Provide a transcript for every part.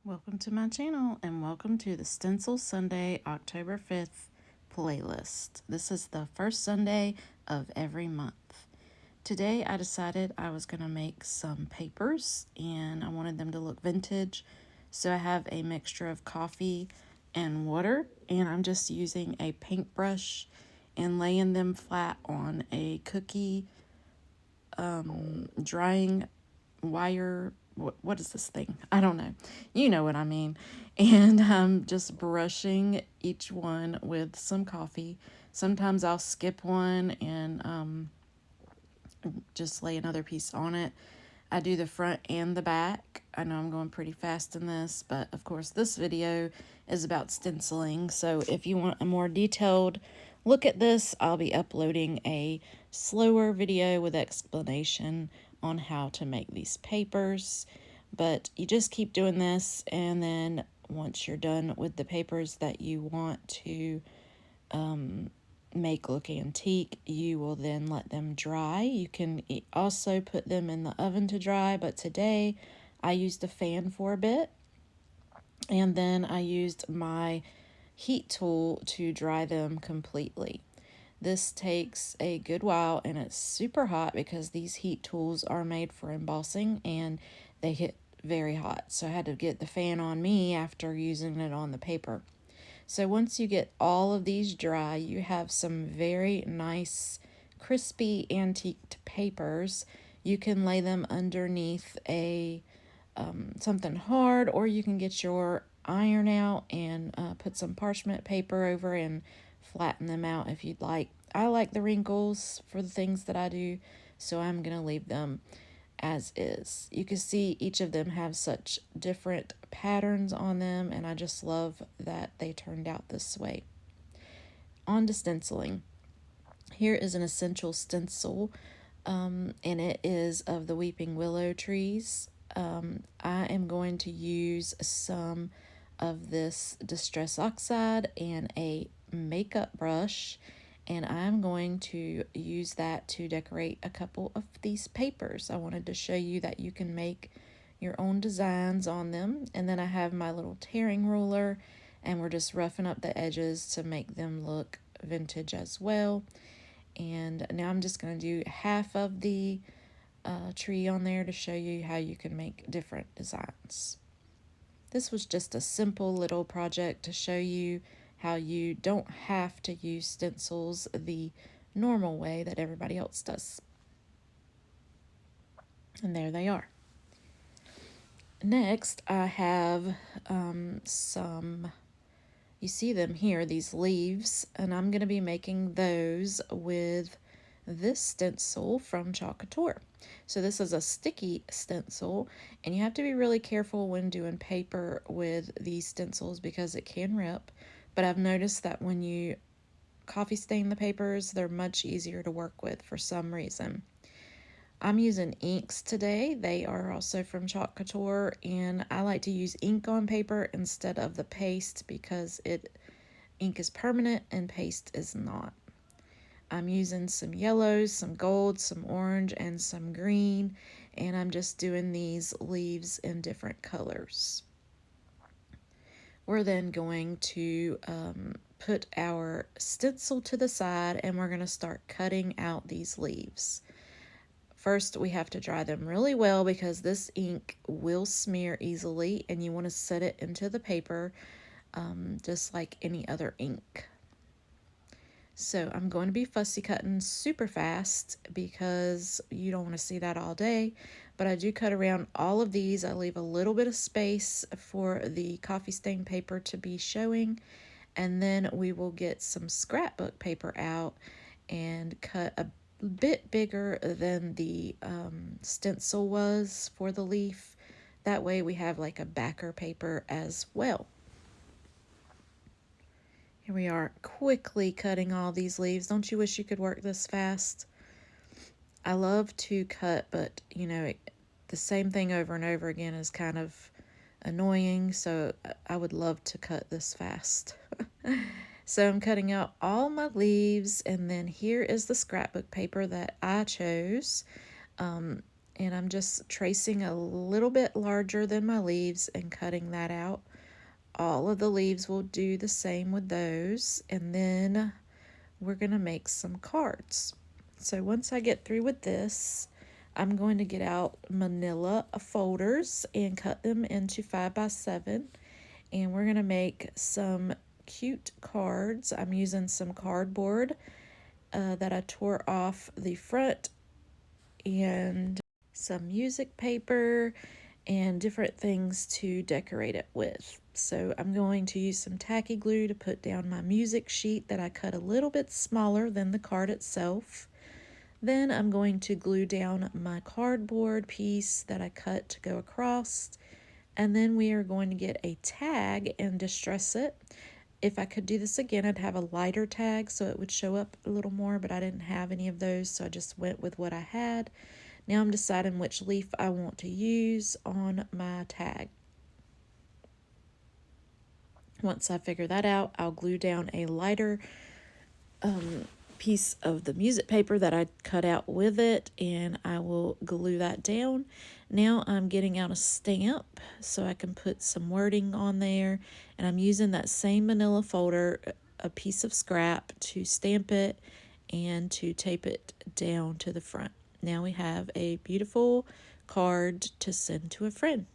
Welcome to my channel and welcome to the Stencil Sunday, October 5th playlist. This is the first Sunday of every month. Today I decided I was going to make some papers and I wanted them to look vintage. So I have a mixture of coffee and water and I'm just using a paintbrush and laying them flat on a cookie drying wire. What is this thing? I don't know. You know what I mean. And I'm just brushing each one with some coffee. Sometimes I'll skip one and just lay another piece on it. I do the front and the back. I know I'm going pretty fast in this, but of course this video is about stenciling. So if you want a more detailed look at this, I'll be uploading a slower video with explanation on how to make these papers. But you just keep doing this, and then once you're done with the papers that you want to make look antique, you will then let them dry. You can also put them in the oven to dry, but today I used a fan for a bit, and then I used my heat tool to dry them completely. This takes a good while and it's super hot because these heat tools are made for embossing and they get very hot. So I had to get the fan on me after using it on the paper. So once you get all of these dry, you have some very nice, crispy, antiqued papers. You can lay them underneath a something hard, or you can get your iron out and put some parchment paper over and flatten them out if you'd like. I like the wrinkles for the things that I do, so I'm going to leave them as is. You can see each of them have such different patterns on them, and I just love that they turned out this way. On to stenciling. Here is an essential stencil, and it is of the weeping willow trees. I am going to use some of this Distress Oxide and a makeup brush, and I'm going to use that to decorate a couple of these papers. I wanted to show you that you can make your own designs on them. And then I have my little tearing ruler, and we're just roughing up the edges to make them look vintage as well. And now I'm just going to do half of the tree on there to show you how you can make different designs. This was just a simple little project to show you how you don't have to use stencils the normal way that everybody else does. And there they are. Next, I have some, you see them here, these leaves, and I'm going to be making those with this stencil from Chalk Couture. So this is a sticky stencil, and you have to be really careful when doing paper with these stencils because it can rip. But I've noticed that when you coffee stain the papers, they're much easier to work with for some reason. I'm using inks today. They are also from Chalk Couture, and I like to use ink on paper instead of the paste because ink is permanent and paste is not. I'm using some yellows, some gold, some orange, and some green, and I'm just doing these leaves in different colors. We're then going to put our stencil to the side, and we're going to start cutting out these leaves. First, we have to dry them really well because this ink will smear easily, and you want to set it into the paper just like any other ink. So I'm going to be fussy cutting super fast because you don't want to see that all day, but I do cut around all of these. I leave a little bit of space for the coffee stain paper to be showing, and then we will get some scrapbook paper out and cut a bit bigger than the stencil was for the leaf. That way we have like a backer paper as well. Here we are quickly cutting all these leaves. Don't you wish you could work this fast? I love to cut, but you know, the same thing over and over again is kind of annoying, so I would love to cut this fast. So I'm cutting out all my leaves, and then here is the scrapbook paper that I chose. And and I'm just tracing a little bit larger than my leaves and cutting that out. All of the leaves will do the same with those, and then we're going to make some cards. So once I get through with this, I'm going to get out manila folders and cut them into 5x7, and we're going to make some cute cards. I'm using some cardboard that I tore off the front, and some music paper and different things to decorate it with. So I'm going to use some tacky glue to put down my music sheet that I cut a little bit smaller than the card itself. Then I'm going to glue down my cardboard piece that I cut to go across. And then we are going to get a tag and distress it. If I could do this again, I'd have a lighter tag so it would show up a little more, but I didn't have any of those, so I just went with what I had. Now I'm deciding which leaf I want to use on my tag. Once I figure that out, I'll glue down a lighter piece of the music paper that I cut out with it, and I will glue that down. Now I'm getting out a stamp so I can put some wording on there, and I'm using that same manila folder, a piece of scrap, to stamp it and to tape it down to the front. Now we have a beautiful card to send to a friend.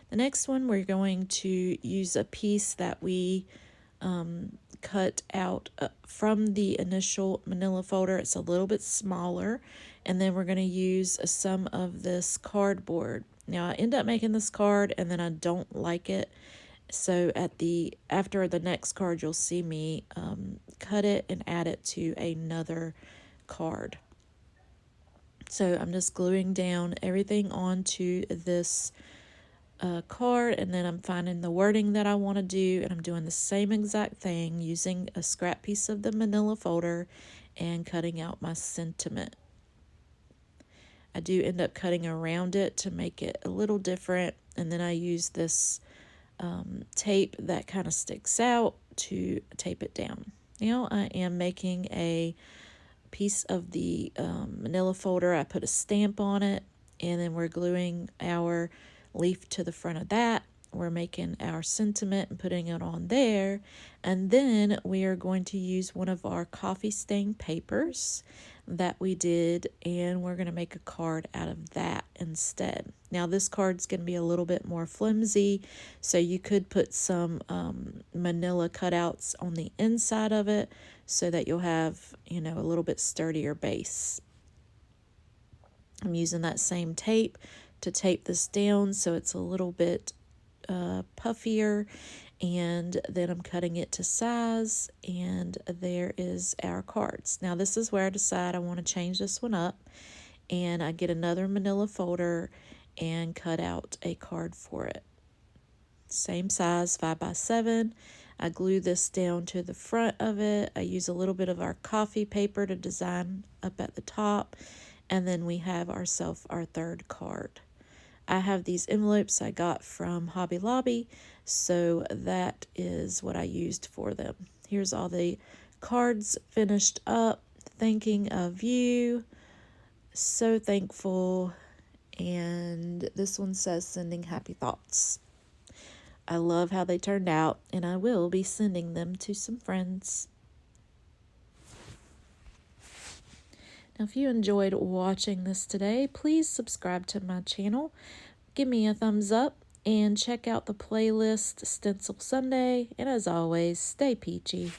The next one, we're going to use a piece that we cut out from the initial manila folder. It's a little bit smaller, and then we're going to use some of this cardboard. Now I end up making this card and then I don't like it, so after the next card you'll see me cut it and add it to another card. So I'm just gluing down everything onto this card, and then I'm finding the wording that I want to do, and I'm doing the same exact thing using a scrap piece of the manila folder and cutting out my sentiment. I do end up cutting around it to make it a little different, and then I use this tape that kind of sticks out to tape it down. Now I am making a piece of the manila folder. I put a stamp on it, and then we're gluing our leaf to the front of that. We're making our sentiment and putting it on there, and then we are going to use one of our coffee stain papers that we did, and we're going to make a card out of that instead. Now this card's going to be a little bit more flimsy, so you could put some manila cutouts on the inside of it so that you'll have, a little bit sturdier base. I'm using that same tape to tape this down so it's a little bit puffier, and then I'm cutting it to size, and there is our cards. Now this is where I decide I want to change this one up, and I get another manila folder and cut out a card for it. Same size, 5x7. I glue this down to the front of it. I use a little bit of our coffee paper to design up at the top, and then we have ourselves our third card. I have these envelopes I got from Hobby Lobby, so that is what I used for them. Here's all the cards finished up. Thinking of you, so thankful, and this one says sending happy thoughts. I love how they turned out, and I will be sending them to some friends. Now, if you enjoyed watching this today, please subscribe to my channel, give me a thumbs up, and check out the playlist Stencil Sunday. And as always, stay peachy.